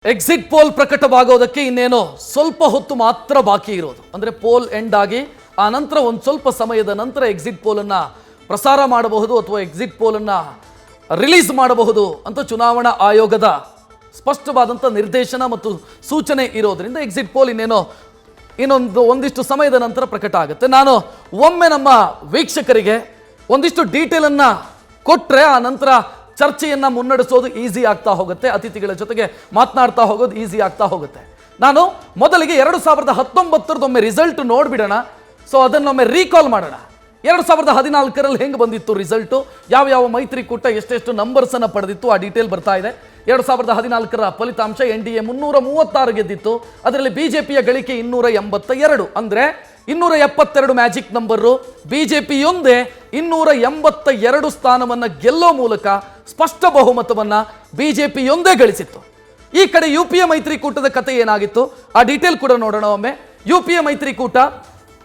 Exit poll ಪ್ರಕಟವಾಗೋದಕ್ಕೆ ಇನ್ನೇನೋ ಸ್ವಲ್ಪ ಹೊತ್ತು ಮಾತ್ರ ಬಾಕಿ ಇರೋದು. ಅಂದರೆ ಪೋಲ್ ಎಂಡ್ ಆಗಿ ಆ ನಂತರ ಒಂದು ಸ್ವಲ್ಪ ಸಮಯದ ನಂತರ ಎಕ್ಸಿಟ್ ಪೋಲನ್ನು ಪ್ರಸಾರ ಮಾಡಬಹುದು ಅಥವಾ ಎಕ್ಸಿಟ್ ಪೋಲನ್ನು ರಿಲೀಸ್ ಮಾಡಬಹುದು ಅಂತ ಚುನಾವಣಾ ಆಯೋಗದ ಸ್ಪಷ್ಟವಾದಂಥ ನಿರ್ದೇಶನ ಮತ್ತು ಸೂಚನೆ ಇರೋದರಿಂದ ಎಕ್ಸಿಟ್ ಪೋಲ್ ಇನ್ನೇನೋ ಒಂದಿಷ್ಟು ಸಮಯದ ನಂತರ ಪ್ರಕಟ ಆಗುತ್ತೆ. ನಾನು ಒಮ್ಮೆ ನಮ್ಮ ವೀಕ್ಷಕರಿಗೆ ಒಂದಿಷ್ಟು ಡೀಟೇಲನ್ನು ಕೊಟ್ಟರೆ ಆ ನಂತರ ಚರ್ಚೆಯನ್ನು ಮುನ್ನಡೆಸೋದು ಈಸಿ ಆಗ್ತಾ ಹೋಗುತ್ತೆ, ಅತಿಥಿಗಳ ಜೊತೆಗೆ ಮಾತನಾಡ್ತಾ ಹೋಗೋದು ಈಸಿ ಆಗ್ತಾ ಹೋಗುತ್ತೆ. ನಾನು ಮೊದಲಿಗೆ 2019 ಒಮ್ಮೆ ರಿಸಲ್ಟ್ ನೋಡ್ಬಿಡೋಣ. ಸೊ ಅದನ್ನೊಮ್ಮೆ ರೀಕಾಲ್ ಮಾಡೋಣ. 2014ರಲ್ಲಿ ಹೆಂಗೆ ಬಂದಿತ್ತು ರಿಸಲ್ಟು, ಯಾವ ಮೈತ್ರಿಕೂಟ ಎಷ್ಟೆಷ್ಟು ನಂಬರ್ಸನ್ನು ಪಡೆದಿತ್ತು, ಆ ಡೀಟೇಲ್ ಬರ್ತಾ ಇದೆ. 2014ರ ಫಲಿತಾಂಶ NDA 336 ಗೆದ್ದಿತ್ತು. ಅದರಲ್ಲಿ ಬಿಜೆಪಿಯ ಗಳಿಕೆ 282, ಅಂದರೆ 272 ಮ್ಯಾಜಿಕ್ ನಂಬರು. ಬಿಜೆಪಿಯೊಂದೇ 282 ಸ್ಥಾನವನ್ನು ಗೆಲ್ಲೋ ಮೂಲಕ ಸ್ಪಷ್ಟ ಬಹುಮತವನ್ನು ಬಿಜೆಪಿಯೊಂದೇ ಗಳಿಸಿತ್ತು. ಈ ಕಡೆ UPA ಮೈತ್ರಿಕೂಟದ ಕತೆ ಏನಾಗಿತ್ತು ಆ ಡೀಟೇಲ್ ಕೂಡ ನೋಡೋಣ ಒಮ್ಮೆ. UPA ಮೈತ್ರಿಕೂಟ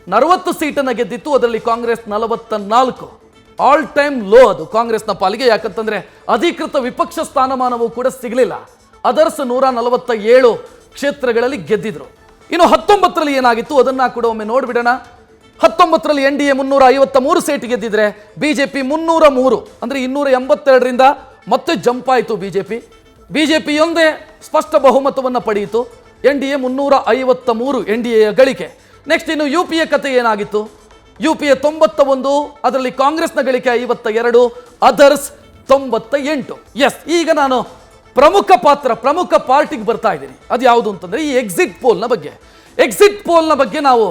40 ಸೀಟನ್ನು ಗೆದ್ದಿತ್ತು, ಅದರಲ್ಲಿ ಕಾಂಗ್ರೆಸ್ 44. ಆಲ್ ಟೈಮ್ ಲೋ ಅದು ಕಾಂಗ್ರೆಸ್ನ ಪಾಲಿಗೆ. ಯಾಕಂತಂದ್ರೆ ಅಧಿಕೃತ ವಿಪಕ್ಷ ಸ್ಥಾನಮಾನವೂ ಕೂಡ ಸಿಗಲಿಲ್ಲ. ಅದರ್ಸ್ 147 ಕ್ಷೇತ್ರಗಳಲ್ಲಿ ಗೆದ್ದಿದ್ರು. ಇನ್ನು 19ರಲ್ಲಿ ಏನಾಗಿತ್ತು ಅದನ್ನ ಕೂಡ ಒಮ್ಮೆ ನೋಡ್ಬಿಡೋಣ. 19ರಲ್ಲಿ NDA 353 ಸೀಟ್ ಗೆದ್ದಿದ್ರೆ ಬಿಜೆಪಿ 303, ಅಂದ್ರೆ 282ರಿಂದ ಮತ್ತೆ ಜಂಪ್ ಆಯಿತು ಬಿಜೆಪಿಯೊಂದೇ ಸ್ಪಷ್ಟ ಬಹುಮತವನ್ನು ಪಡೆಯಿತು. NDA 353 NDAಯ ಗಳಿಕೆ. ನೆಕ್ಸ್ಟ್ ಇನ್ನು UPA ಕತೆ ಏನಾಗಿತ್ತು, UPA 91, ಅದರಲ್ಲಿ ಕಾಂಗ್ರೆಸ್ನ ಗಳಿಕೆ 52, ಅದರ್ಸ್ 98. ಎಸ್, ಈಗ ನಾನು ಪ್ರಮುಖ ಪಾರ್ಟಿಗೆ ಬರ್ತಾ ಇದ್ದೀನಿ. ಅದು ಯಾವುದು ಅಂತಂದ್ರೆ ಈ ಎಕ್ಸಿಟ್ ಪೋಲ್ನ ಬಗ್ಗೆ ನಾವು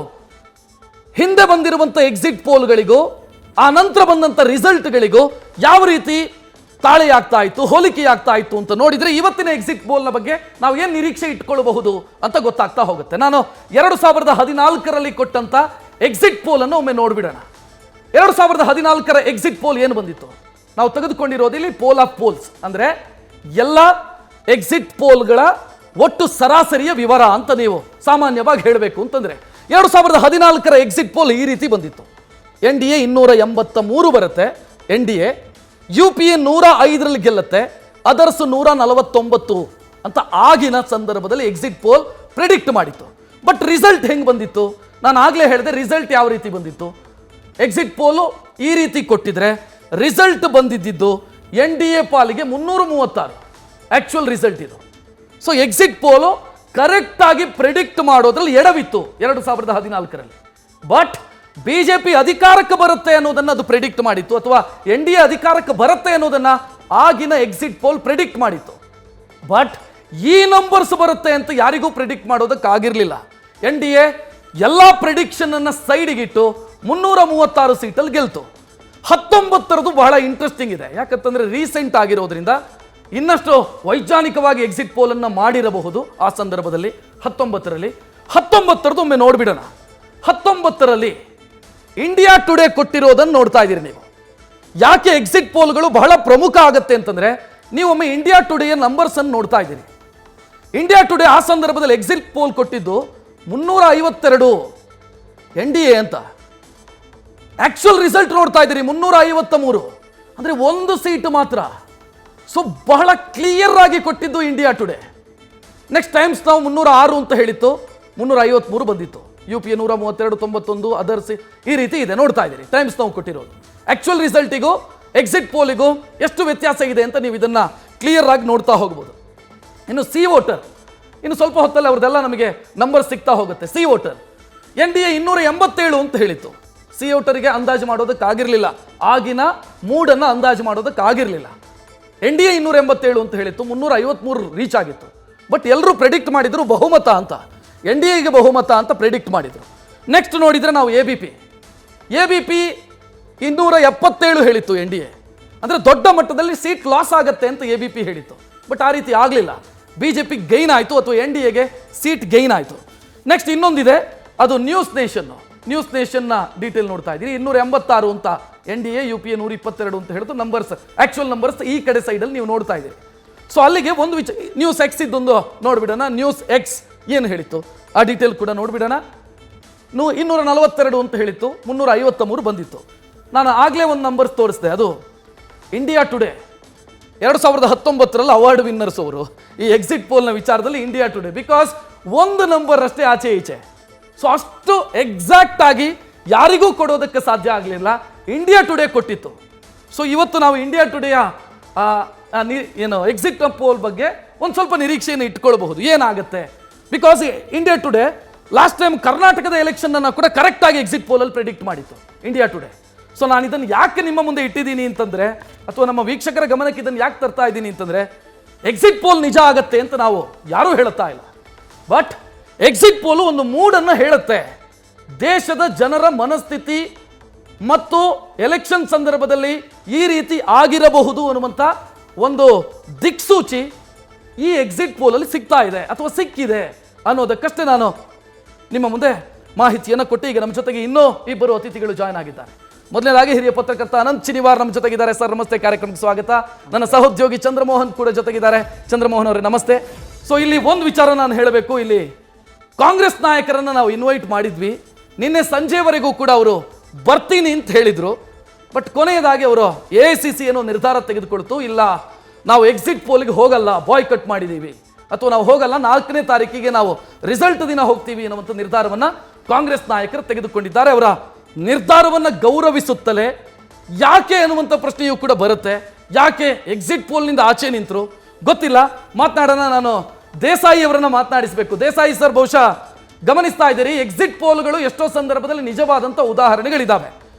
ಹಿಂದೆ ಬಂದಿರುವಂಥ ಎಕ್ಸಿಟ್ ಪೋಲ್ಗಳಿಗೂ ಆ ನಂತರ ಬಂದಂಥ ರಿಸಲ್ಟ್ಗಳಿಗೂ ಯಾವ ರೀತಿ ತಾಳೆಯಾಗ್ತಾ ಇತ್ತು, ಹೋಲಿಕೆಯಾಗ್ತಾ ಇತ್ತು ಅಂತ ನೋಡಿದ್ರೆ ಇವತ್ತಿನ ಎಕ್ಸಿಟ್ ಪೋಲ್ನ ಬಗ್ಗೆ ನಾವು ಏನು ನಿರೀಕ್ಷೆ ಇಟ್ಕೊಳ್ಳಬಹುದು ಅಂತ ಗೊತ್ತಾಗ್ತಾ ಹೋಗುತ್ತೆ. ನಾನು 2014ರಲ್ಲಿ ಕೊಟ್ಟಂತ ಎಕ್ಸಿಟ್ ಪೋಲ್ ಅನ್ನು ಒಮ್ಮೆ ನೋಡ್ಬಿಡೋಣ. 2014ರ ಎಕ್ಸಿಟ್ ಪೋಲ್ ಏನು ಬಂದಿತ್ತು, ನಾವು ತೆಗೆದುಕೊಂಡಿರೋದು ಇಲ್ಲಿ ಪೋಲ್ ಆಫ್ ಪೋಲ್ಸ್, ಅಂದ್ರೆ ಎಲ್ಲ ಎಕ್ಸಿಟ್ ಪೋಲ್ಗಳ ಒಟ್ಟು ಸರಾಸರಿಯ ವಿವರ ಅಂತ ನೀವು ಸಾಮಾನ್ಯವಾಗಿ ಹೇಳಬೇಕು ಅಂತಂದ್ರೆ 2014ರ ಎಕ್ಸಿಟ್ ಪೋಲ್ ಈ ರೀತಿ ಬಂದಿತ್ತು. NDA 283 ಬರುತ್ತೆ, NDA UPA 105ರಲ್ಲಿ ಗೆಲ್ಲುತ್ತೆ, ಅದರ್ಸ್ 149 ಅಂತ ಆಗಿನ ಸಂದರ್ಭದಲ್ಲಿ ಎಕ್ಸಿಟ್ ಪೋಲ್ ಪ್ರಿಡಿಕ್ಟ್ ಮಾಡಿತ್ತು. ಬಟ್ ರಿಸಲ್ಟ್ ಹೆಂಗೆ ಬಂದಿತ್ತು, ನಾನು ಆಗಲೇ ಹೇಳಿದೆ ರಿಸಲ್ಟ್ ಯಾವ ರೀತಿ ಬಂದಿತ್ತು. ಎಕ್ಸಿಟ್ ಪೋಲು ಈ ರೀತಿ ಕೊಟ್ಟಿದ್ರೆ ರಿಸಲ್ಟ್ ಬಂದಿದ್ದು NDA ಪಾಲಿಗೆ 336 ಆಕ್ಚುಯಲ್ ರಿಸಲ್ಟ್ ಇದು. ಸೊ ಎಕ್ಸಿಟ್ ಪೋಲು ಕರೆಕ್ಟ್ ಆಗಿ ಪ್ರಿಡಿಕ್ಟ್ ಮಾಡೋದ್ರಲ್ಲಿ ಎಡವಿತ್ತು 2014ರಲ್ಲಿ. ಬಟ್ ಬಿಜೆಪಿ ಅಧಿಕಾರಕ್ಕೆ ಬರುತ್ತೆ ಅನ್ನೋದನ್ನ ಅದು ಪ್ರಿಡಿಕ್ಟ್ ಮಾಡಿತ್ತು, ಅಥವಾ NDA ಅಧಿಕಾರಕ್ಕೆ ಬರುತ್ತೆ ಅನ್ನೋದನ್ನ ಆಗಿನ ಎಕ್ಸಿಟ್ ಪೋಲ್ ಪ್ರಿಡಿಕ್ಟ್ ಮಾಡಿತ್ತು. ಬಟ್ ಈ ನಂಬರ್ಸ್ ಬರುತ್ತೆ ಅಂತ ಯಾರಿಗೂ ಪ್ರಿಡಿಕ್ಟ್ ಮಾಡೋದಕ್ಕಾಗಿರ್ಲಿಲ್ಲ. NDA ಎಲ್ಲ ಪ್ರಿಡಿಕ್ಷನ್ ಅನ್ನ ಸೈಡಿಗಿಟ್ಟು 336 ಸೀಟಲ್ಲಿ ಗೆಲ್ತು. 19ರದು ಬಹಳ ಇಂಟ್ರೆಸ್ಟಿಂಗ್ ಇದೆ, ಯಾಕಂತಂದ್ರೆ ರೀಸೆಂಟ್ ಆಗಿರೋದ್ರಿಂದ ಇನ್ನಷ್ಟು ವೈಜ್ಞಾನಿಕವಾಗಿ ಎಕ್ಸಿಟ್ ಪೋಲ್ ಅನ್ನು ಮಾಡಿರಬಹುದು. ಆ ಸಂದರ್ಭದಲ್ಲಿ 19ರದು ಒಮ್ಮೆ ನೋಡ್ಬಿಡೋಣ. 19ರಲ್ಲಿ ಇಂಡಿಯಾ ಟುಡೇ ಕೊಟ್ಟಿರೋದನ್ನು ನೋಡ್ತಾ ಇದ್ದೀರಿ ನೀವು. ಯಾಕೆ ಎಕ್ಸಿಟ್ ಪೋಲ್ಗಳು ಬಹಳ ಪ್ರಮುಖ ಆಗುತ್ತೆ ಅಂತಂದ್ರೆ ನೀವು ಒಮ್ಮೆ ಇಂಡಿಯಾ ಟುಡೇಯ ನಂಬರ್ಸ್ ಅನ್ನು ನೋಡ್ತಾ ಇದ್ದೀರಿ. ಇಂಡಿಯಾ ಟುಡೇ ಆ ಸಂದರ್ಭದಲ್ಲಿ ಎಕ್ಸಿಟ್ ಪೋಲ್ ಕೊಟ್ಟಿದ್ದು 352 NDA ಅಂತ. ಆಕ್ಚುಯಲ್ ರಿಸಲ್ಟ್ ನೋಡ್ತಾ ಇದ್ದೀರಿ 353, ಅಂದ್ರೆ ಒಂದು ಸೀಟ್ ಮಾತ್ರ. ಸೊ ಬಹಳ ಕ್ಲಿಯರ್ ಆಗಿ ಕೊಟ್ಟಿದ್ದು ಇಂಡಿಯಾ ಟುಡೇ. ನೆಕ್ಸ್ಟ್ ಟೈಮ್ಸ್ ನಾವು 306 ಅಂತ ಹೇಳಿತ್ತು, 353 ಬಂದಿತ್ತು. UPA 132, 91, ಅದರ್ಸ್ ಈ ರೀತಿ ಇದೆ, ನೋಡ್ತಾ ಇದ್ದೀರಿ ಟೈಮ್ಸ್ ನಾವು ಕೊಟ್ಟಿರೋದು. ಆಕ್ಚುಯಲ್ ರಿಸಲ್ಟಿಗೂ ಎಕ್ಸಿಟ್ ಪೋಲಿಗೂ ಎಷ್ಟು ವ್ಯತ್ಯಾಸ ಇದೆ ಅಂತ ನೀವು ಇದನ್ನ ಕ್ಲಿಯರ್ ಆಗಿ ನೋಡ್ತಾ ಹೋಗ್ಬೋದು. ಇನ್ನು ಸಿ ವೋಟರ್, ಇನ್ನು ಸ್ವಲ್ಪ ಹೊತ್ತಲ್ಲಿ ಅವ್ರದ್ದೆಲ್ಲ ನಮಗೆ ನಂಬರ್ ಸಿಗ್ತಾ ಹೋಗುತ್ತೆ. ಸಿ ವೋಟರ್ NDA 287 ಅಂತ ಹೇಳಿತ್ತು. ಸಿ ವೋಟರ್ಗೆ ಅಂದಾಜು ಮಾಡೋದಕ್ಕಾಗಿರ್ಲಿಲ್ಲ, ಆಗಿನ ಮೂಡನ್ನು ಅಂದಾಜು ಮಾಡೋದಕ್ಕಾಗಿರ್ಲಿಲ್ಲ. NDA 287 ಅಂತ ಹೇಳಿತ್ತು, 353 ರೀಚ್ ಆಗಿತ್ತು. ಬಟ್ ಎಲ್ಲರೂ ಪ್ರೆಡಿಕ್ಟ್ ಮಾಡಿದ್ರು ಬಹುಮತ ಅಂತ, NDAಗೆ ಬಹುಮತ ಅಂತ ಪ್ರೆಡಿಕ್ಟ್ ಮಾಡಿದ್ರು. ನೆಕ್ಸ್ಟ್ ನೋಡಿದ್ರೆ ನಾವು ABP 277 ಹೇಳಿತ್ತು NDA, ಅಂದ್ರೆ ದೊಡ್ಡ ಮಟ್ಟದಲ್ಲಿ ಸೀಟ್ ಲಾಸ್ ಆಗತ್ತೆ ಅಂತ ABP ಹೇಳಿತ್ತು. ಬಟ್ ಆ ರೀತಿ ಆಗಲಿಲ್ಲ, ಬಿಜೆಪಿ ಗೈನ್ ಆಯಿತು ಅಥವಾ NDAಗೆ ಸೀಟ್ ಗೈನ್ ಆಯಿತು. ನೆಕ್ಸ್ಟ್ ಇನ್ನೊಂದಿದೆ, ಅದು ನ್ಯೂಸ್ ನೇಷನ್ನ ಡೀಟೇಲ್ ನೋಡ್ತಾ ಇದ್ದೀರಿ. 286 ಅಂತ NDA, UPA 122 ಅಂತ ಹೇಳಿದ್ರು ನಂಬರ್ಸ್, ಆಕ್ಚುಯಲ್ ನಂಬರ್ಸ್ ಈ ಕಡೆ ಸೈಡಲ್ಲಿ ನೀವು ನೋಡ್ತಾ ಇದ್ದೀರಿ. ಸೊ ಅಲ್ಲಿಗೆ ಒಂದು ನ್ಯೂಸ್ ಎಕ್ಸ್ ಇದ್ದೊಂದು ನೋಡ್ಬಿಡೋಣ. ನ್ಯೂಸ್ ಎಕ್ಸ್ ಏನು ಹೇಳಿತ್ತು ಆ ಡೀಟೇಲ್ ಕೂಡ ನೋಡ್ಬಿಡೋಣ. 242 ಅಂತ ಹೇಳಿತ್ತು, 353 ಬಂದಿತ್ತು. ನಾನು ಆಗಲೇ ಒಂದು ನಂಬರ್ಸ್ ತೋರಿಸಿದೆ, ಅದು ಇಂಡಿಯಾ ಟುಡೇ 2019ರಲ್ಲಿ ಅವಾರ್ಡ್ ವಿನ್ನರ್ಸ್ ಅವರು ಈ ಎಕ್ಸಿಟ್ ಪೋಲ್ನ ವಿಚಾರದಲ್ಲಿ ಇಂಡಿಯಾ ಟುಡೇ, ಬಿಕಾಸ್ ಒಂದು ನಂಬರ್ ಅಷ್ಟೇ ಆಚೆ ಈಚೆ. ಸೊ ಅಷ್ಟು ಎಕ್ಸಾಕ್ಟ್ ಆಗಿ ಯಾರಿಗೂ ಕೊಡೋದಕ್ಕೆ ಸಾಧ್ಯ ಆಗಲಿಲ್ಲ, ಇಂಡಿಯಾ ಟುಡೇ ಕೊಟ್ಟಿತ್ತು. ಸೊ ಇವತ್ತು ನಾವು ಇಂಡಿಯಾ ಟುಡೇಯ ಏನು ಎಕ್ಸಿಟ್ ಪೋಲ್ ಬಗ್ಗೆ ಒಂದು ಸ್ವಲ್ಪ ನಿರೀಕ್ಷೆಯನ್ನು ಇಟ್ಕೊಳ್ಬಹುದು, ಏನಾಗುತ್ತೆ. Because India today last time ಕರ್ನಾಟಕದ ಎಲೆಕ್ಷನ್ ಅನ್ನು ಕೂಡ ಕರೆಕ್ಟಾಗಿ ಎಕ್ಸಿಟ್ ಪೋಲಲ್ಲಿ ಪ್ರೆಡಿಕ್ಟ್ ಮಾಡಿತ್ತು ಇಂಡಿಯಾ ಟುಡೇ. ಸೊ ನಾನು ಇದನ್ನು ಯಾಕೆ ನಿಮ್ಮ ಮುಂದೆ ಇಟ್ಟಿದ್ದೀನಿ ಅಂತಂದರೆ, ಅಥವಾ ನಮ್ಮ ವೀಕ್ಷಕರ ಗಮನಕ್ಕೆ ಇದನ್ನು ಯಾಕೆ ತರ್ತಾ ಇದ್ದೀನಿ ಅಂತಂದರೆ, ಎಕ್ಸಿಟ್ ಪೋಲ್ ನಿಜ ಆಗತ್ತೆ ಅಂತ ನಾವು ಯಾರೂ ಹೇಳುತ್ತಾ ಇಲ್ಲ, ಬಟ್ ಎಕ್ಸಿಟ್ ಪೋಲು ಒಂದು ಮೂಡನ್ನು ಹೇಳುತ್ತೆ. ದೇಶದ ಜನರ ಮನಸ್ಥಿತಿ ಮತ್ತು ಎಲೆಕ್ಷನ್ ಸಂದರ್ಭದಲ್ಲಿ ಈ ರೀತಿ ಆಗಿರಬಹುದು ಅನ್ನುವಂಥ ಒಂದು ದಿಕ್ಸೂಚಿ ಈ ಎಕ್ಸಿಟ್ ಪೋಲಲ್ಲಿ ಸಿಗ್ತಾ ಇದೆ ಅಥವಾ ಸಿಕ್ಕಿದೆ ಅನ್ನೋದಕ್ಕಷ್ಟೇ ನಾನು ನಿಮ್ಮ ಮುಂದೆ ಮಾಹಿತಿಯನ್ನು ಕೊಟ್ಟು, ಈಗ ನಮ್ಮ ಜೊತೆಗೆ ಇನ್ನೂ ಇಬ್ಬರು ಅತಿಥಿಗಳು ಜಾಯ್ನ್ ಆಗಿದ್ದಾರೆ. ಮೊದಲನೇದಾಗಿ ಹಿರಿಯ ಪತ್ರಕರ್ತ ಅನಂತ್ ಚಿನಿವಾರ್ ನಮ್ಮ ಜೊತೆಗಿದ್ದಾರೆ. ಸರ್ ನಮಸ್ತೆ, ಕಾರ್ಯಕ್ರಮಕ್ಕೆ ಸ್ವಾಗತ. ನನ್ನ ಸಹೋದ್ಯೋಗಿ ಚಂದ್ರಮೋಹನ್ ಕೂಡ ಜೊತೆಗಿದ್ದಾರೆ. ಚಂದ್ರಮೋಹನ್ ಅವರೇ ನಮಸ್ತೆ. ಸೊ ಇಲ್ಲಿ ಒಂದು ವಿಚಾರ ನಾನು ಹೇಳಬೇಕು, ಇಲ್ಲಿ ಕಾಂಗ್ರೆಸ್ ನಾಯಕರನ್ನು ನಾವು ಇನ್ವೈಟ್ ಮಾಡಿದ್ವಿ, ನಿನ್ನೆ ಸಂಜೆವರೆಗೂ ಕೂಡ ಅವರು ಬರ್ತೀನಿ ಅಂತ ಹೇಳಿದ್ರು. ಬಟ್ ಕೊನೆಯದಾಗಿ ಅವರು AICC ಏನೋ ನಿರ್ಧಾರ ತೆಗೆದುಕೊಳ್ತು, ಇಲ್ಲ ನಾವು ಎಕ್ಸಿಟ್ ಪೋಲ್ಗೆ ಹೋಗಲ್ಲ, ಬಾಯ್ ಕಟ್ ಮಾಡಿದ್ದೀವಿ, ಅಥವಾ ನಾವು ಹೋಗಲ್ಲ, 4ನೇ ತಾರೀಕಿಗೆ ನಾವು ರಿಸಲ್ಟ್ ದಿನ ಹೋಗ್ತೀವಿ ಅನ್ನುವಂಥ ನಿರ್ಧಾರವನ್ನು ಕಾಂಗ್ರೆಸ್ ನಾಯಕರು ತೆಗೆದುಕೊಂಡಿದ್ದಾರೆ. ಅವರ ನಿರ್ಧಾರವನ್ನು ಗೌರವಿಸುತ್ತಲೇ ಯಾಕೆ ಅನ್ನುವಂಥ ಪ್ರಶ್ನೆಯೂ ಕೂಡ ಬರುತ್ತೆ. ಯಾಕೆ ಎಕ್ಸಿಟ್ ಪೋಲ್ನಿಂದ ಆಚೆ ನಿಂತರು ಗೊತ್ತಿಲ್ಲ. ಮಾತನಾಡೋಣ, ನಾನು ದೇಸಾಯಿ ಅವರನ್ನು ಮಾತನಾಡಿಸಬೇಕು. ದೇಸಾಯಿ ಸರ್, ಬಹುಶಃ ಗಮನಿಸ್ತಾ ಇದ್ದೀರಿ, ಎಕ್ಸಿಟ್ ಪೋಲ್ಗಳು ಎಷ್ಟೋ ಸಂದರ್ಭದಲ್ಲಿ ನಿಜವಾದಂಥ ಉದಾಹರಣೆಗಳಿದ್ದಾವೆ.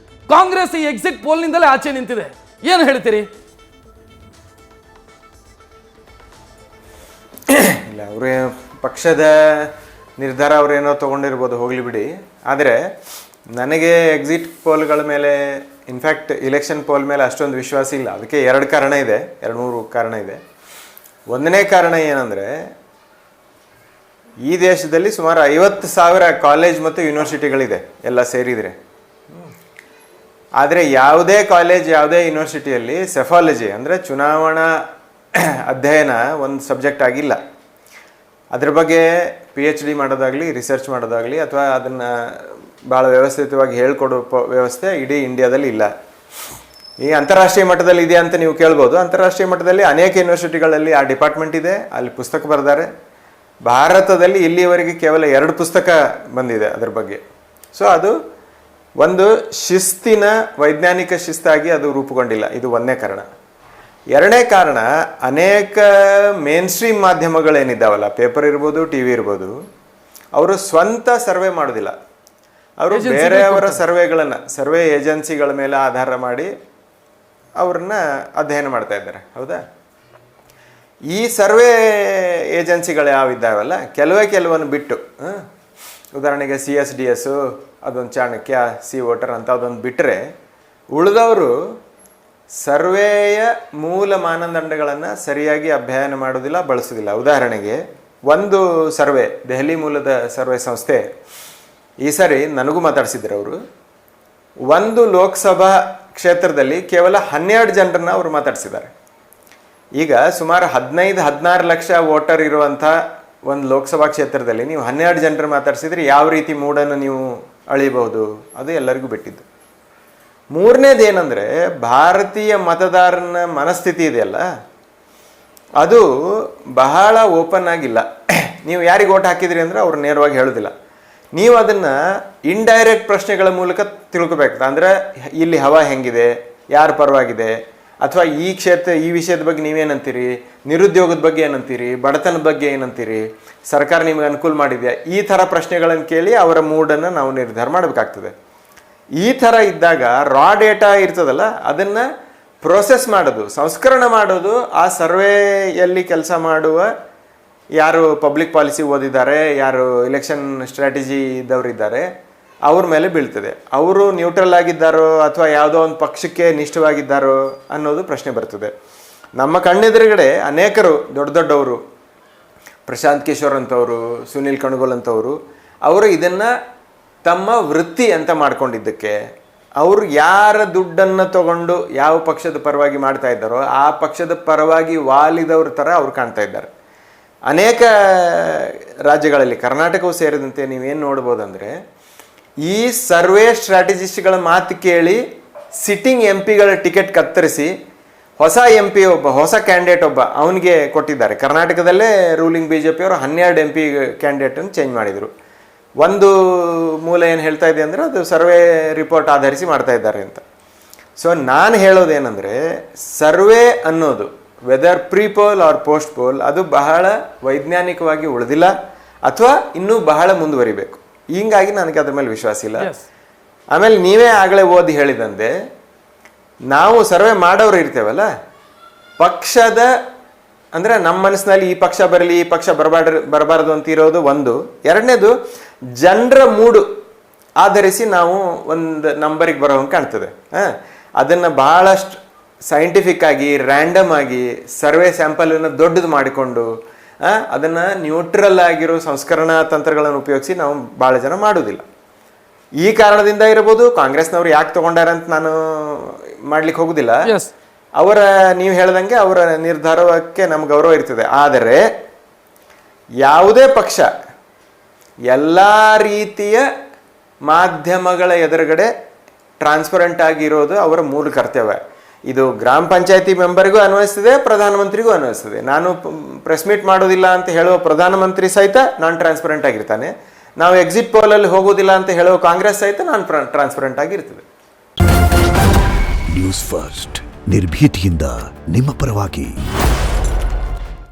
ಕಾಂಗ್ರೆಸ್ ಈ ಎಕ್ಸಿಟ್ ಪೋಲ್ನಿಂದಲೇ ಆಚೆ ನಿಂತಿದೆ, ಏನು ಹೇಳ್ತೀರಿ? ಇಲ್ಲ, ಅವರೇ ಪಕ್ಷದ ನಿರ್ಧಾರ ಅವರೇನೋ ತೊಗೊಂಡಿರ್ಬೋದು, ಹೋಗಲಿ ಬಿಡಿ. ಆದರೆ ನನಗೆ ಎಕ್ಸಿಟ್ ಪೋಲ್ಗಳ ಮೇಲೆ, ಇನ್ಫ್ಯಾಕ್ಟ್ ಇಲೆಕ್ಷನ್ ಪೋಲ್ ಮೇಲೆ ಅಷ್ಟೊಂದು ವಿಶ್ವಾಸ ಇಲ್ಲ. ಅದಕ್ಕೆ 2 ಕಾರಣ ಇದೆ, 2-3 ಕಾರಣ ಇದೆ. ಒಂದನೇ ಕಾರಣ ಏನಂದರೆ, ಈ ದೇಶದಲ್ಲಿ ಸುಮಾರು 50,000 ಕಾಲೇಜ್ ಮತ್ತು ಯೂನಿವರ್ಸಿಟಿಗಳಿದೆ ಎಲ್ಲ ಸೇರಿದರೆ. ಆದರೆ ಯಾವುದೇ ಕಾಲೇಜ್, ಯಾವುದೇ ಯೂನಿವರ್ಸಿಟಿಯಲ್ಲಿ ಸೆಫಾಲಜಿ ಅಂದರೆ ಚುನಾವಣಾ ಅಧ್ಯಯನ ಒಂದು ಸಬ್ಜೆಕ್ಟ್ ಆಗಿಲ್ಲ. ಅದ್ರ ಬಗ್ಗೆ PhD ಮಾಡೋದಾಗಲಿ, ರಿಸರ್ಚ್ ಮಾಡೋದಾಗಲಿ, ಅಥವಾ ಅದನ್ನು ಭಾಳ ವ್ಯವಸ್ಥಿತವಾಗಿ ಹೇಳ್ಕೊಡೋ ವ್ಯವಸ್ಥೆ ಇಡೀ ಇಂಡಿಯಾದಲ್ಲಿ ಇಲ್ಲ. ಈ ಅಂತಾರಾಷ್ಟ್ರೀಯ ಮಟ್ಟದಲ್ಲಿ ಇದೆ ಅಂತ ನೀವು ಕೇಳ್ಬೋದು. ಅಂತಾರಾಷ್ಟ್ರೀಯ ಮಟ್ಟದಲ್ಲಿ ಅನೇಕ ಯೂನಿವರ್ಸಿಟಿಗಳಲ್ಲಿ ಆ ಡಿಪಾರ್ಟ್ಮೆಂಟ್ ಇದೆ, ಅಲ್ಲಿ ಪುಸ್ತಕ ಬರೆದಾರೆ. ಭಾರತದಲ್ಲಿ ಇಲ್ಲಿಯವರೆಗೆ ಕೇವಲ 2 ಪುಸ್ತಕ ಬಂದಿದೆ ಅದರ ಬಗ್ಗೆ. ಸೊ ಅದು ಒಂದು ಶಿಸ್ತಿನ, ವೈಜ್ಞಾನಿಕ ಶಿಸ್ತಾಗಿ ಅದು ರೂಪುಗೊಂಡಿಲ್ಲ. ಇದು ಒಂದನೇ ಕಾರಣ. 2ನೇ ಕಾರಣ, ಅನೇಕ ಮೇನ್ ಸ್ಟ್ರೀಮ್ ಮಾಧ್ಯಮಗಳೇನಿದ್ದಾವಲ್ಲ, ಪೇಪರ್ ಇರ್ಬೋದು, TV ಇರ್ಬೋದು, ಅವರು ಸ್ವಂತ ಸರ್ವೆ ಮಾಡೋದಿಲ್ಲ. ಅವರು ಬೇರೆಯವರ ಸರ್ವೆ ಏಜೆನ್ಸಿಗಳ ಮೇಲೆ ಆಧಾರ ಮಾಡಿ ಅವ್ರನ್ನ ಅಧ್ಯಯನ ಮಾಡ್ತಾ ಇದ್ದಾರೆ. ಹೌದಾ? ಈ ಸರ್ವೆ ಏಜೆನ್ಸಿಗಳು ಯಾವಿದ್ದಾವಲ್ಲ, ಕೆಲವೊಂದು ಬಿಟ್ಟು, ಉದಾಹರಣೆಗೆ CSDS, ಅದೊಂದು ಚಾಣಕ್ಯ, ಸಿ ವೋಟರ್ ಅಂತ ಅದೊಂದು ಬಿಟ್ಟರೆ, ಉಳಿದವರು ಸರ್ವೆಯ ಮೂಲ ಮಾನದಂಡಗಳನ್ನು ಸರಿಯಾಗಿ ಅಧ್ಯಯನ ಮಾಡೋದಿಲ್ಲ, ಬಳಸೋದಿಲ್ಲ. ಉದಾಹರಣೆಗೆ ಒಂದು ಸರ್ವೆ, ದೆಹಲಿ ಮೂಲದ ಸರ್ವೆ ಸಂಸ್ಥೆ ಈ ಸರಿ ನನಗೂ ಮಾತಾಡಿಸಿದ್ರು. ಅವರು ಒಂದು ಲೋಕಸಭಾ ಕ್ಷೇತ್ರದಲ್ಲಿ ಕೇವಲ 12 ಜನರನ್ನ ಅವರು ಮಾತಾಡಿಸಿದ್ದಾರೆ. ಈಗ ಸುಮಾರು 15-16 ಲಕ್ಷ ವೋಟರ್ ಇರುವಂಥ ಒಂದು ಲೋಕಸಭಾ ಕ್ಷೇತ್ರದಲ್ಲಿ ನೀವು 12 ಜನರು ಮಾತಾಡಿಸಿದ್ರೆ ಯಾವ ರೀತಿ ಮೂಡನ್ನು ನೀವು ಅಳಿಬಹುದು, ಅದು ಎಲ್ಲರಿಗೂ ಬಿಟ್ಟಿದ್ದು. 3ನೇದೇನೆಂದರೆ, ಭಾರತೀಯ ಮತದಾರನ ಮನಸ್ಥಿತಿ ಇದೆಯಲ್ಲ, ಅದು ಬಹಳ ಓಪನ್ ಆಗಿಲ್ಲ. ನೀವು ಯಾರಿಗೆ ಓಟ್ ಹಾಕಿದ್ರಿ ಅಂದರೆ ಅವ್ರು ನೇರವಾಗಿ ಹೇಳೋದಿಲ್ಲ. ನೀವು ಅದನ್ನು ಇಂಡೈರೆಕ್ಟ್ ಪ್ರಶ್ನೆಗಳ ಮೂಲಕ ತಿಳ್ಕೊಬೇಕು. ಅಂದರೆ ಇಲ್ಲಿ ಹವಾ ಹೆಂಗಿದೆ, ಯಾರ ಪರವಾಗಿದೆ, ಅಥವಾ ಈ ವಿಷಯದ ಬಗ್ಗೆ ನೀವೇನಂತೀರಿ, ನಿರುದ್ಯೋಗದ ಬಗ್ಗೆ ಏನಂತೀರಿ, ಬಡತನದ ಬಗ್ಗೆ ಏನಂತೀರಿ, ಸರ್ಕಾರ ನಿಮಗೆ ಅನುಕೂಲ ಮಾಡಿದೆಯಾ, ಈ ಥರ ಪ್ರಶ್ನೆಗಳನ್ನು ಕೇಳಿ ಅವರ ಮೂಡನ್ನು ನಾವು ನಿರ್ಧಾರ ಮಾಡಬೇಕಾಗ್ತದೆ. ಈ ಥರ ಇದ್ದಾಗ ರಾ ಡೇಟಾ ಇರ್ತದಲ್ಲ, ಅದನ್ನು ಪ್ರೊಸೆಸ್ ಮಾಡೋದು, ಸಂಸ್ಕರಣೆ ಮಾಡೋದು ಆ ಸರ್ವೆಯಲ್ಲಿ ಕೆಲಸ ಮಾಡುವ ಯಾರು ಪಬ್ಲಿಕ್ ಪಾಲಿಸಿ ಓದಿದ್ದಾರೆ, ಯಾರು ಎಲೆಕ್ಷನ್ ಸ್ಟ್ರಾಟಜಿ ಇದ್ದವರಿದ್ದಾರೆ, ಅವ್ರ ಮೇಲೆ ಬೀಳ್ತದೆ. ಅವರು ನ್ಯೂಟ್ರಲ್ ಆಗಿದ್ದಾರೋ ಅಥವಾ ಯಾವುದೋ ಒಂದು ಪಕ್ಷಕ್ಕೆ ನಿಷ್ಠವಾಗಿದ್ದಾರೋ ಅನ್ನೋದು ಪ್ರಶ್ನೆ ಬರ್ತದೆ. ನಮ್ಮ ಕಣ್ಣೆದುರುಗಡೆ ಅನೇಕರು ದೊಡ್ಡವರು, ಪ್ರಶಾಂತ್ ಕಿಶೋರ್ ಅಂತವರು, ಸುನಿಲ್ ಕಣಗೋಲ್ ಅಂತವರು, ಅವರು ಇದನ್ನು ತಮ್ಮ ವೃತ್ತಿ ಅಂತ ಮಾಡ್ಕೊಂಡಿದ್ದಕ್ಕೆ, ಅವರು ಯಾರ ದುಡ್ಡನ್ನು ತಗೊಂಡು ಯಾವ ಪಕ್ಷದ ಪರವಾಗಿ ಮಾಡ್ತಾ ಇದ್ದಾರೋ ಆ ಪಕ್ಷದ ಪರವಾಗಿ ವಾಲಿದವ್ರ ಥರ ಅವ್ರು ಕಾಣ್ತಾ ಇದ್ದಾರೆ. ಅನೇಕ ರಾಜ್ಯಗಳಲ್ಲಿ, ಕರ್ನಾಟಕವೂ ಸೇರಿದಂತೆ ನೀವೇನು ನೋಡ್ಬೋದಂದರೆ, ಈ ಸರ್ವೆ ಸ್ಟ್ರಾಟಜಿಸ್ಟ್ಗಳ ಮಾತು ಕೇಳಿ ಸಿಟ್ಟಿಂಗ್ MP ಗಳ ಟಿಕೆಟ್ ಕತ್ತರಿಸಿ ಹೊಸ MP ಒಬ್ಬ ಹೊಸ ಕ್ಯಾಂಡಿಡೇಟ್ ಒಬ್ಬ ಅವನಿಗೆ ಕೊಟ್ಟಿದ್ದಾರೆ. ಕರ್ನಾಟಕದಲ್ಲೇ ರೂಲಿಂಗ್ BJP ಅವರು 12 MP ಕ್ಯಾಂಡಿಡೇಟನ್ನು ಚೇಂಜ್ ಮಾಡಿದರು. ಒಂದು ಮೂಲ ಏನು ಹೇಳ್ತಾ ಇದೆ ಅಂದರೆ ಅದು ಸರ್ವೆ ರಿಪೋರ್ಟ್ ಆಧರಿಸಿ ಮಾಡ್ತಾ ಇದ್ದಾರೆ ಅಂತ. ಸೊ ನಾನು ಹೇಳೋದೇನೆಂದರೆ ಸರ್ವೆ ಅನ್ನೋದು whether pre poll or post poll ಅದು ಬಹಳ ವೈಜ್ಞಾನಿಕವಾಗಿ ಉಳಿದಿಲ್ಲ ಅಥವಾ ಇನ್ನೂ ಬಹಳ ಮುಂದುವರಿಬೇಕು. ಹೀಗಾಗಿ ನನಗೆ ಅದ್ರ ಮೇಲೆ ವಿಶ್ವಾಸ ಇಲ್ಲ. ಆಮೇಲೆ ನೀವೇ ಆಗಲೇ ಓದಿ ಹೇಳಿದಂತೆ ನಾವು ಸರ್ವೆ ಮಾಡೋರು ಇರ್ತೇವಲ್ಲ, ಪಕ್ಷದ ಅಂದರೆ ನಮ್ಮ ಮನಸ್ಸಿನಲ್ಲಿ ಈ ಪಕ್ಷ ಬರಲಿ ಈ ಪಕ್ಷ ಬರಬಾರ್ದು ಅಂತ ಇರೋದು ಒಂದು. ಎರಡನೇದು ಜನರ ಮೂಡು ಆಧರಿಸಿ ನಾವು ಒಂದು ನಂಬರಿಗೆ ಬರೋಂಗೆ ಕಾಣ್ತದೆ. ಅದನ್ನು ಬಹಳಷ್ಟು ಸೈಂಟಿಫಿಕ್ ಆಗಿ ರ್ಯಾಂಡಮ್ ಆಗಿ ಸರ್ವೆ ಸ್ಯಾಂಪಲನ್ನು ದೊಡ್ಡದು ಮಾಡಿಕೊಂಡು ಅದನ್ನು ನ್ಯೂಟ್ರಲ್ ಆಗಿರೋ ಸಂಸ್ಕರಣಾ ತಂತ್ರಗಳನ್ನು ಉಪಯೋಗಿಸಿ ನಾವು ಭಾಳ ಜನ ಮಾಡೋದಿಲ್ಲ. ಈ ಕಾರಣದಿಂದ ಇರ್ಬೋದು. ಕಾಂಗ್ರೆಸ್ನವ್ರು ಯಾಕೆ ತಗೊಂಡಾರ ಅಂತ ನಾನು ಮಾಡ್ಲಿಕ್ಕೆ ಹೋಗುದಿಲ್ಲ. ಅವರ ನೀವು ಹೇಳ್ದಂಗೆ ಅವರ ನಿರ್ಧಾರಕ್ಕೆ ನಮ್ಗೆ ಗೌರವ ಇರ್ತದೆ. ಆದರೆ ಯಾವುದೇ ಪಕ್ಷ ಎಲ್ಲ ರೀತಿಯ ಮಾಧ್ಯಮಗಳ ಎದುರುಗಡೆ ಟ್ರಾನ್ಸ್ಪರೆಂಟ್ ಆಗಿರೋದು ಅವರ ಮೂಲ ಕರ್ತವ್ಯ. ಇದು ಗ್ರಾಮ ಪಂಚಾಯತಿ ಮೆಂಬರ್ಗೂ ಅನ್ವಯಿಸ್ತದೆ, ಪ್ರಧಾನಮಂತ್ರಿಗೂ ಅನ್ವಯಿಸ್ತದೆ. ನಾನು ಪ್ರೆಸ್ ಮೀಟ್ ಮಾಡೋದಿಲ್ಲ ಅಂತ ಹೇಳುವ ಪ್ರಧಾನಮಂತ್ರಿ ಸಹಿತ ನಾನು ಟ್ರಾನ್ಸ್ಪರೆಂಟ್ ಆಗಿರ್ತಾನೆ. ನಾವು ಎಕ್ಸಿಟ್ ಪೋಲಲ್ಲಿ ಹೋಗೋದಿಲ್ಲ ಅಂತ ಹೇಳುವ ಕಾಂಗ್ರೆಸ್ ಸಹಿತ ನಾನು ಟ್ರಾನ್ಸ್ಪರೆಂಟ್ ಆಗಿರ್ತದೆ. ನ್ಯೂಸ್ ಫಸ್ಟ್ ನಿರ್ಭೀತಿಯಿಂದ ನಿಮ್ಮ ಪರವಾಗಿ.